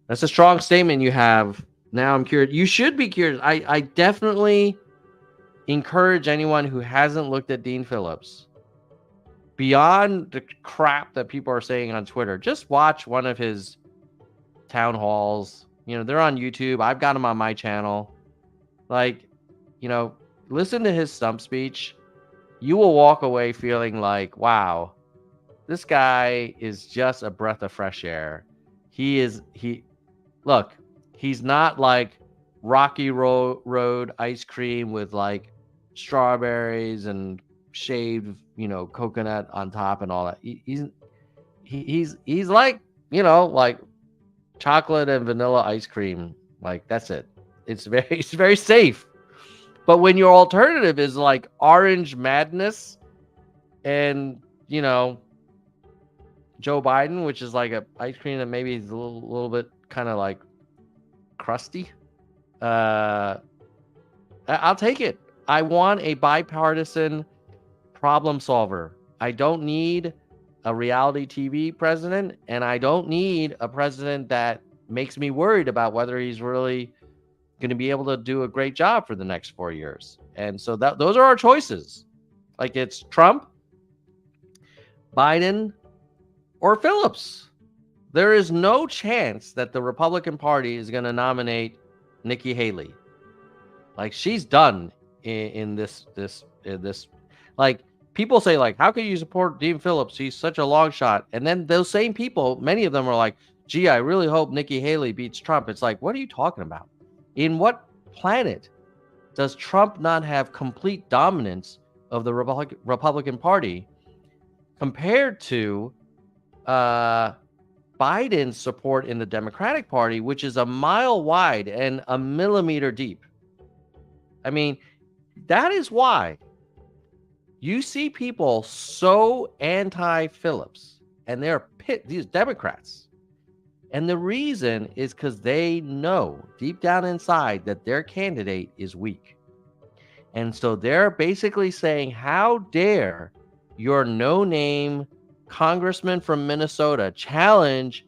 That's a strong statement you have. Now I'm curious. You should be curious. I definitely encourage anyone who hasn't looked at Dean Phillips, beyond the crap that people are saying on Twitter, just watch one of his town halls. They're on YouTube. I've got them on my channel. Listen to his stump speech. You will walk away feeling like, wow, this guy is just a breath of fresh air. Look, he's not like Rocky Road ice cream with like strawberries and shaved, coconut on top and all that. He's like, like chocolate and vanilla ice cream. Like, that's it. It's very safe. But when your alternative is like orange madness and, Joe Biden, which is like a ice cream that maybe is a little bit kind of like crusty, I'll take it. I want a bipartisan problem solver. I don't need a reality TV president, and I don't need a president that makes me worried about whether he's really going to be able to do a great job for the next 4 years. And so those are our choices. Like, it's Trump, Biden, or Phillips. There is no chance that the Republican Party is going to nominate Nikki Haley. Like, she's done in this. Like, people say, like, how can you support Dean Phillips? He's such a long shot. And then those same people, many of them are like, gee, I really hope Nikki Haley beats Trump. It's like, what are you talking about? In what planet does Trump not have complete dominance of the Republican Party compared to Biden's support in the Democratic Party, which is a mile wide and a millimeter deep? I mean, that is why You see people so anti-Phillips, and they're these Democrats. And the reason is because they know deep down inside that their candidate is weak. And so they're basically saying, how dare your no-name congressman from Minnesota challenge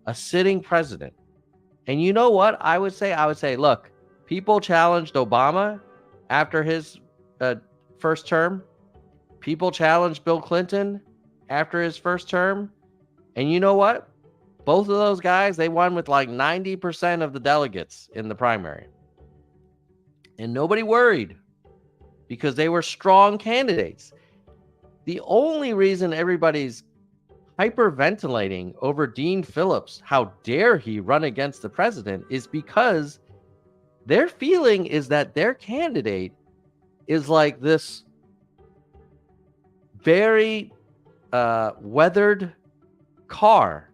a sitting president? And you know what I would say? I would say, look, people challenged Obama after his first term. People challenged Bill Clinton after his first term. And you know what? Both of those guys, they won with like 90% of the delegates in the primary. And nobody worried because they were strong candidates. The only reason everybody's hyperventilating over Dean Phillips, how dare he run against the president, is because their feeling is that their candidate is like this very weathered car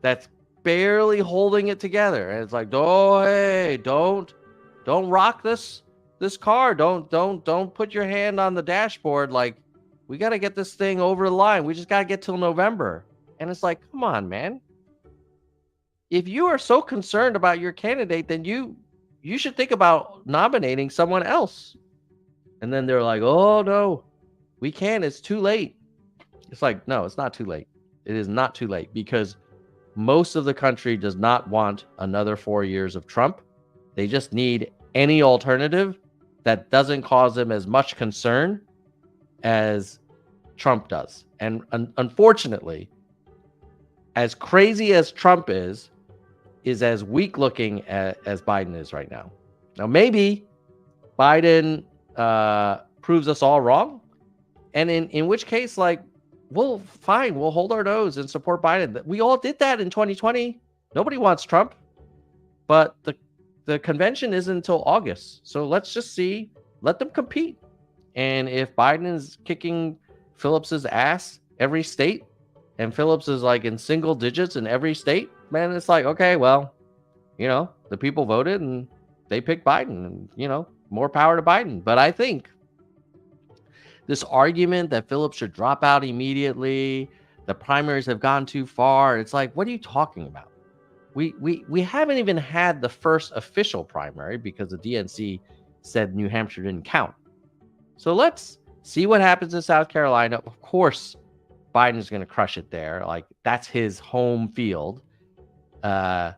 that's barely holding it together, and it's like, oh, hey, don't rock this car. Don't put your hand on the dashboard. Like, we got to get this thing over the line. We just got to get till November. And it's like, come on, man. If you are so concerned about your candidate, then you should think about nominating someone else. And then they're like, oh no, we can't. It's too late. It's like, no, it's not too late. It is not too late, because most of the country does not want another 4 years of Trump. They just need any alternative that doesn't cause them as much concern as Trump does. And unfortunately, as crazy as Trump is as weak looking as Biden is right now. Now, maybe Biden proves us all wrong. And in which case, like, we'll hold our nose and support Biden. We all did that in 2020. Nobody wants Trump, but the convention isn't until August. So let's just let them compete. And if Biden is kicking Phillips's ass every state, and Phillips is like in single digits in every state, man, it's like, okay, well, the people voted and they picked Biden, and, more power to Biden. But I think this argument that Phillips should drop out immediately, the primaries have gone too far. It's like, what are you talking about? We haven't even had the first official primary because the DNC said New Hampshire didn't count. So let's see what happens in South Carolina. Of course, Biden is going to crush it there. Like, that's his home field. That's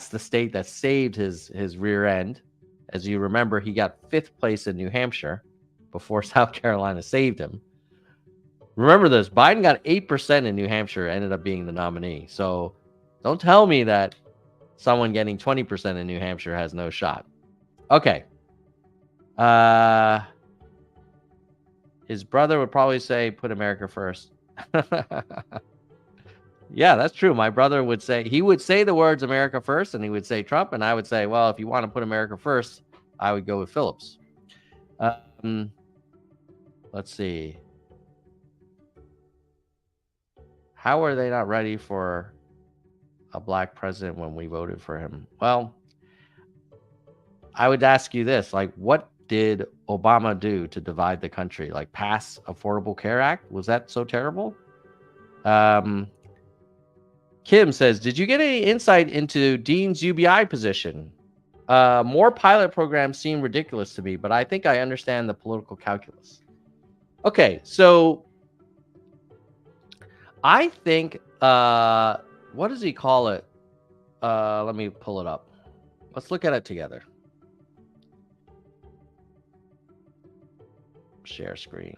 the state that saved his rear end. As you remember, he got 5th place in New Hampshire before South Carolina saved him. Remember this, Biden got 8% in New Hampshire, ended up being the nominee. So don't tell me that someone getting 20% in New Hampshire has no shot. Okay. His brother would probably say, put America first. Yeah, that's true. My brother would say, he would say the words America first, and he would say Trump. And I would say, well, if you want to put America first, I would go with Phillips. Let's see. How are they not ready for a black president when we voted for him? Well, I would ask you this, like, what did Obama do to divide the country? Like, pass Affordable Care Act? Was that so terrible? Kim says, did you get any insight into Dean's UBI position? More pilot programs seem ridiculous to me, but I think I understand the political calculus. Okay, so I think, what does he call it? Let me pull it up. Let's look at it together. Share screen.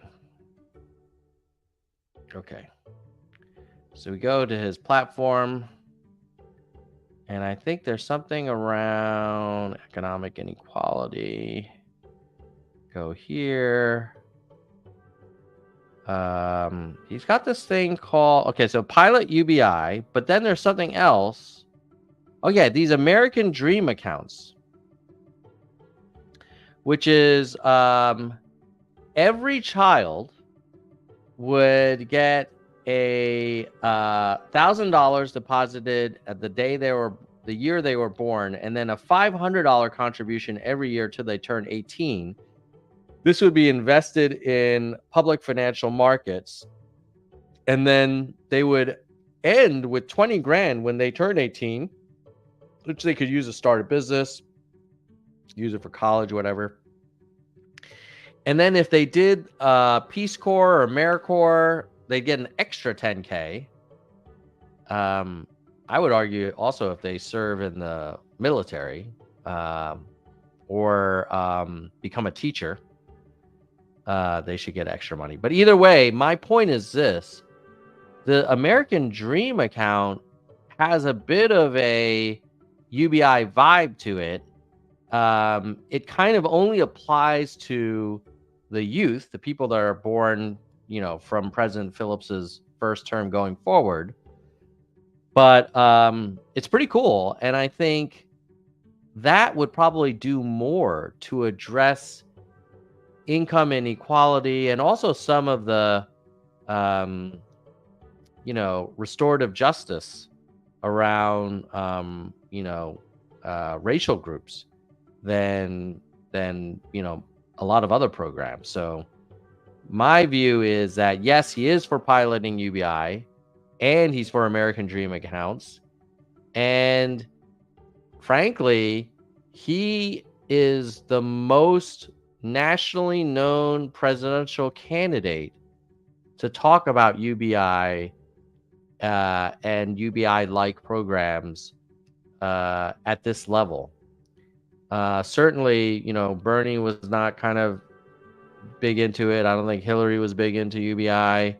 Okay. So we go to his platform, and I think there's something around economic inequality. Go here. He's got this thing called, okay, so pilot UBI, but then there's something else. Oh yeah, these American Dream accounts, which is every child would get a $1,000 deposited at the year they were born, and then a $500 contribution every year till they turn 18. This would be invested in public financial markets, and then they would end with 20 grand when they turn 18, which they could use to start a business, use it for college, whatever. And then if they did Peace Corps or AmeriCorps, they'd get an extra 10K. I would argue also if they serve in the military or become a teacher, they should get extra money. But either way, my point is this. The American Dream account has a bit of a UBI vibe to it. It kind of only applies to the youth, the people that are born, from President Phillips's first term going forward. But it's pretty cool. And I think that would probably do more to address income inequality and also some of the, restorative justice around, racial groups than a lot of other programs. So my view is that, yes, he is for piloting UBI and he's for American Dream accounts. And frankly, he is the most nationally known presidential candidate to talk about UBI and UBI-like programs at this level. Certainly, Bernie was not kind of big into it. I don't think Hillary was big into UBI.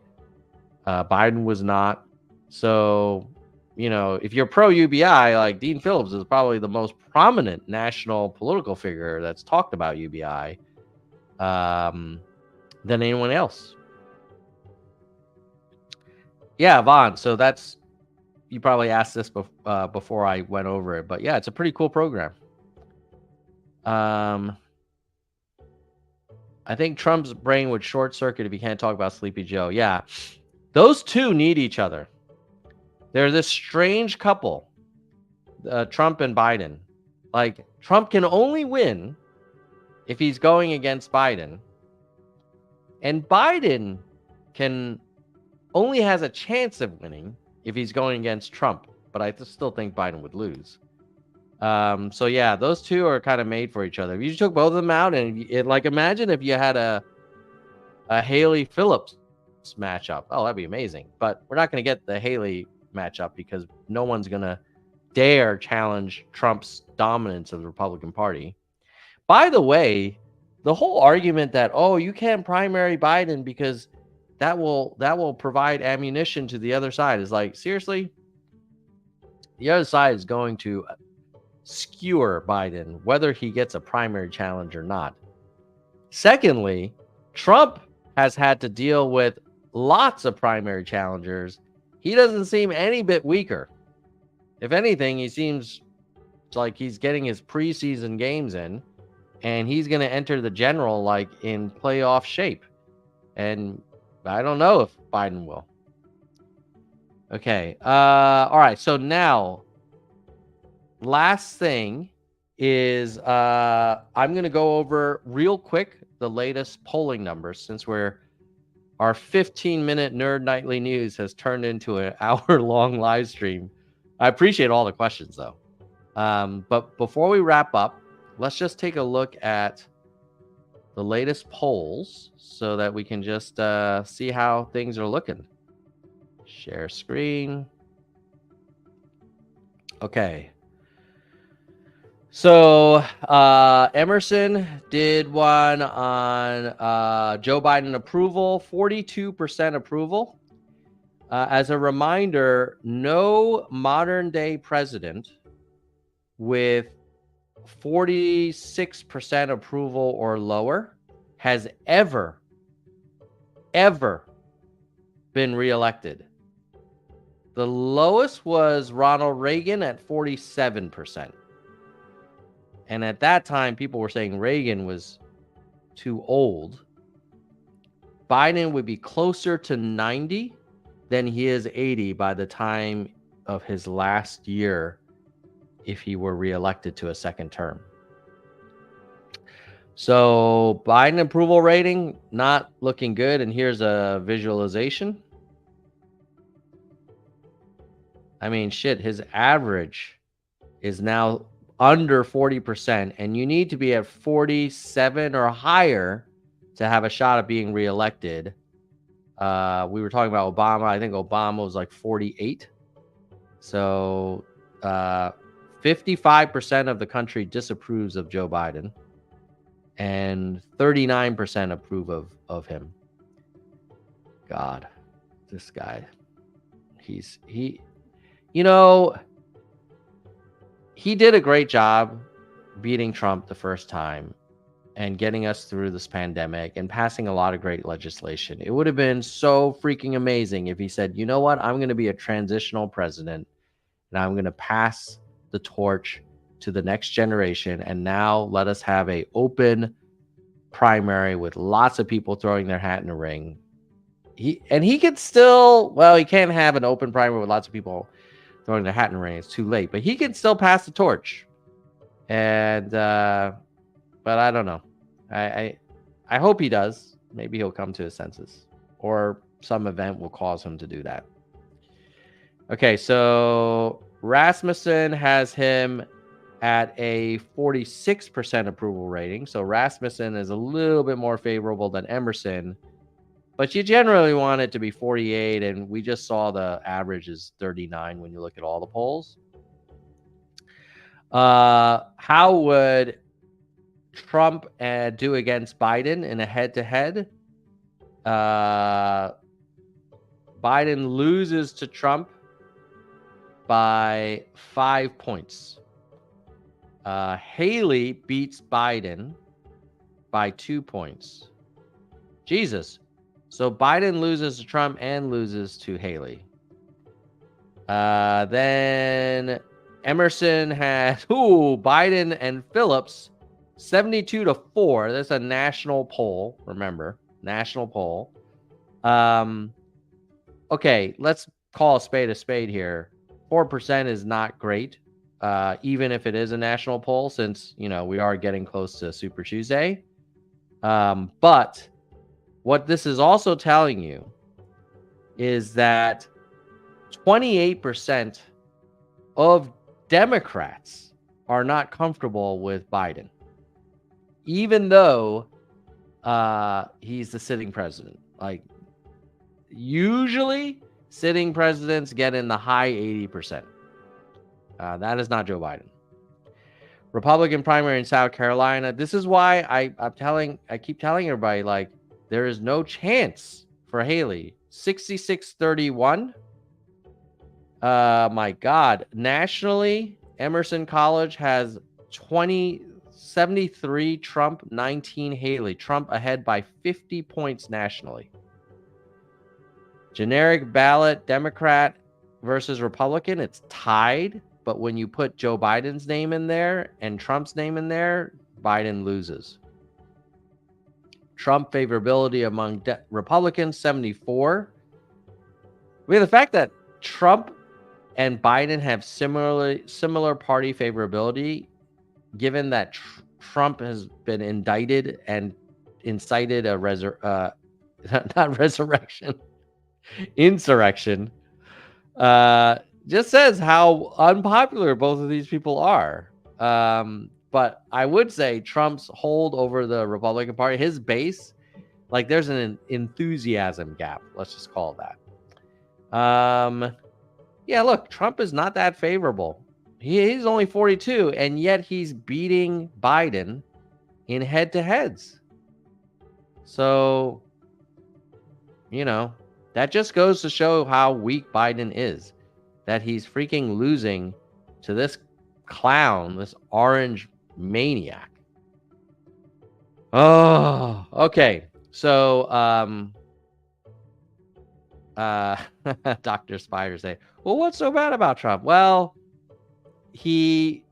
Biden was not. So, if you're pro UBI, like Dean Phillips is probably the most prominent national political figure that's talked about UBI than anyone else. Yeah, Vaughn. So you probably asked this before I went over it, but yeah, it's a pretty cool program. I think Trump's brain would short circuit if he can't talk about Sleepy Joe. Yeah, those two need each other. They're this strange couple, Trump and Biden. Like, Trump can only win if he's going against Biden, and Biden only has a chance of winning if he's going against Trump. But I still think Biden would lose. So yeah, those two are kind of made for each other. If you took both of them out, and imagine if you had a Haley Phillips matchup. Oh, that'd be amazing. But we're not going to get the Haley matchup because no one's going to dare challenge Trump's dominance of the Republican Party. By the way, the whole argument that, you can't primary Biden because that will provide ammunition to the other side is like, seriously? The other side is going to skewer Biden, whether he gets a primary challenge or not. Secondly, Trump has had to deal with lots of primary challengers. He doesn't seem any bit weaker. If anything, he seems like he's getting his preseason games in, and he's going to enter the general in playoff shape. And I don't know if Biden will. Okay. All right. So now, last thing is I'm going to go over real quick the latest polling numbers, since our 15-minute Nerd Nightly News has turned into an hour-long live stream. I appreciate all the questions, though. But before we wrap up, let's just take a look at the latest polls so that we can just see how things are looking. Share screen. Okay. So Emerson did one on Joe Biden approval, 42% approval. As a reminder, no modern day president with 46% approval or lower has ever been reelected. The lowest was Ronald Reagan at 47%. And at that time, people were saying Reagan was too old. Biden would be closer to 90 than he is 80 by the time of his last year if he were reelected to a second term. So Biden approval rating not looking good. And here's a visualization. I mean, shit, his average is now under 40%, and you need to be at 47 or higher to have a shot at being reelected. We were talking about Obama. I think Obama was like 48. So 55% of the country disapproves of Joe Biden, and 39% approve of him. God, this guy, he did a great job beating Trump the first time and getting us through this pandemic and passing a lot of great legislation. It would have been so freaking amazing if he said, you know what, I'm going to be a transitional president and I'm going to pass the torch to the next generation. And now let us have a open primary with lots of people throwing their hat in the ring. He could still, he can't have an open primary with lots of people throwing their hat in the ring. It's too late, but he can still pass the torch. And, but I don't know. I hope he does. Maybe he'll come to his senses, or some event will cause him to do that. Okay, so Rasmussen has him at a 46% approval rating. So Rasmussen is a little bit more favorable than Emerson, but you generally want it to be 48, and we just saw the average is 39 when you look at all the polls. How would Trump do against Biden in a head-to-head? Biden loses to Trump by 5 points. Haley beats Biden by 2 points. Jesus. So Biden loses to Trump and loses to Haley. Then Emerson has Biden and Phillips 72-4. That's a national poll. Remember, national poll. Okay, let's call a spade here. 4% is not great, even if it is a national poll, since we are getting close to Super Tuesday. But what this is also telling you is that 28% of Democrats are not comfortable with Biden, even though he's the sitting president. Like, usually sitting presidents get in the high 80%. That is not Joe Biden. Republican primary in South Carolina. This is why I keep telling everybody, like, there is no chance for Haley. 66-31. My God. Nationally, Emerson College has 73 Trump, 19 Haley. Trump ahead by 50 points nationally. Generic ballot, Democrat versus Republican, it's tied. But when you put Joe Biden's name in there and Trump's name in there, Biden loses. Trump favorability among Republicans, 74. I mean, the fact that Trump and Biden have similar party favorability, given that Trump has been indicted and incited a insurrection, just says how unpopular both of these people are. But I would say Trump's hold over the Republican Party, his base, like, there's an enthusiasm gap. Let's just call it that. Yeah, look, Trump is not that favorable. He's only 42, and yet he's beating Biden in head-to-heads. So, that just goes to show how weak Biden is. That he's freaking losing to this clown, this orange maniac. Oh, okay. So, Dr. Spider say, well, what's so bad about Trump? Well, he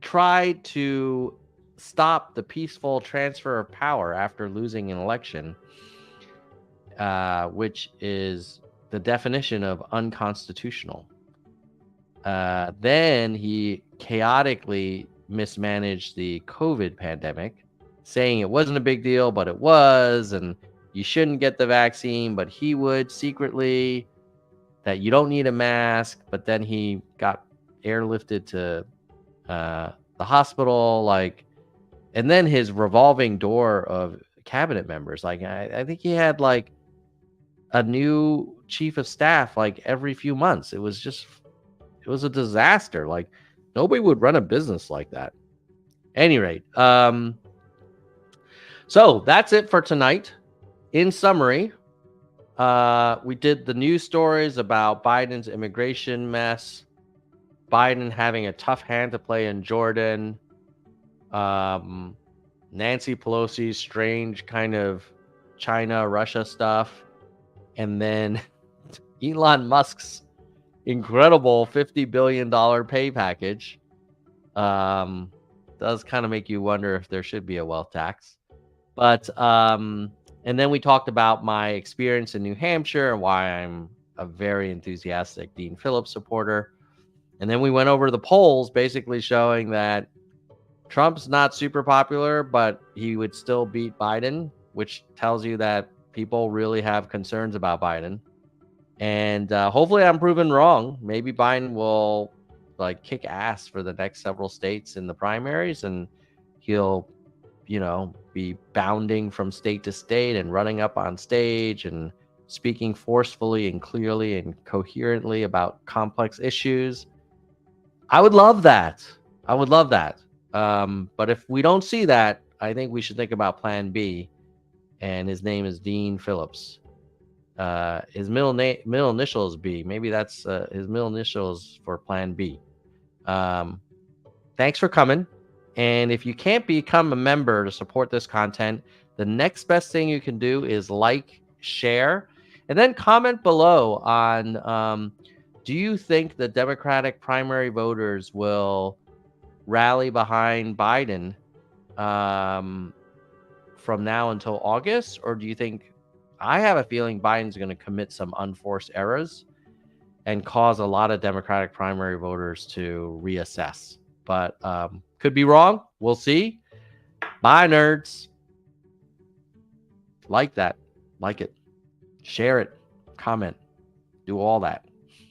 tried to stop the peaceful transfer of power after losing an election, which is the definition of unconstitutional. Then he chaotically mismanaged the COVID pandemic, saying it wasn't a big deal, but it was, and you shouldn't get the vaccine, but he would secretly, that you don't need a mask. But then he got airlifted to the hospital, like, and then his revolving door of cabinet members. Like, I think he had like a new chief of staff like every few months. It was a disaster. Like, nobody would run a business like that. Any rate, so that's it for tonight. In summary, we did the news stories about Biden's immigration mess, Biden having a tough hand to play in Jordan, Nancy Pelosi's strange kind of China, Russia stuff, and then Elon Musk's incredible $50 billion pay package. Does kind of make you wonder if there should be a wealth tax. But and then we talked about my experience in New Hampshire and why I'm a very enthusiastic Dean Phillips supporter. And then we went over the polls, basically showing that Trump's not super popular, but he would still beat Biden, which tells you that people really have concerns about Biden. And hopefully I'm proven wrong. Maybe Biden will like kick ass for the next several states in the primaries, and he'll, be bounding from state to state and running up on stage and speaking forcefully and clearly and coherently about complex issues. I would love that. I would love that. But if we don't see that, I think we should think about Plan B. And his name is Dean Phillips. His middle initial is B. Maybe that's his middle initials for Plan B. Thanks for coming. And if you can't become a member to support this content, the next best thing you can do is like, share, and then comment below on do you think the Democratic primary voters will rally behind Biden from now until August? Or do you think, I have a feeling Biden's going to commit some unforced errors and cause a lot of Democratic primary voters to reassess? But could be wrong. We'll see. Bye, nerds. Like that. Like it. Share it. Comment. Do all that.